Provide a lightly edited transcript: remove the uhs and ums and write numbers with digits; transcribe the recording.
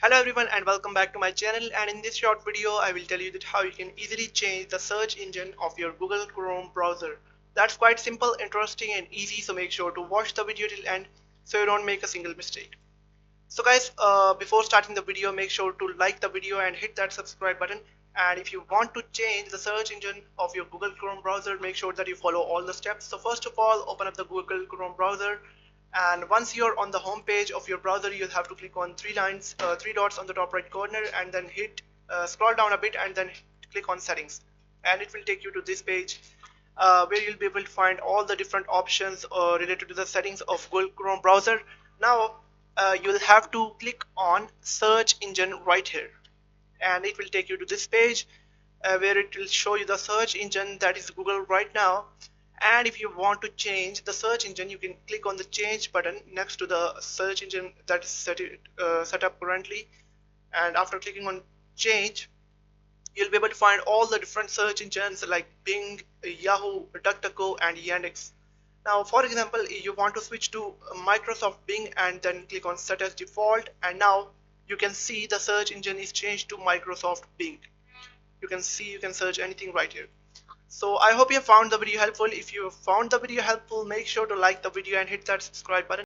Hello everyone and welcome back to my channel, and in this short video I will tell you that how you can easily change the search engine of your Google Chrome browser. That's quite simple, interesting and easy, so make sure to watch the video till end so you don't make a single mistake. So guys, before starting the video, make sure to like the video and hit that subscribe button. And if you want to change the search engine of your Google Chrome browser, make sure that you follow all the steps. So first of all, open up the Google Chrome browser, and once you're on the home page of your browser, you'll have to click on three dots on the top right corner, and then hit scroll down a bit and then click on settings, and it will take you to this page where you'll be able to find all the different options related to the settings of Google Chrome browser. Now you'll have to click on search engine right here, and it will take you to this page where it will show you the search engine, that is Google right now. And if you want to change the search engine, you can click on the change button next to the search engine that is set up currently, and after clicking on change, you'll be able to find all the different search engines like Bing, Yahoo, DuckDuckGo and Yandex. Now for example, you want to switch to Microsoft Bing and then click on set as default, and now you can see the search engine is changed to Microsoft Bing. You can see you can search anything right here. So I hope you found the video helpful. If you found the video helpful, make sure to like the video and hit that subscribe button.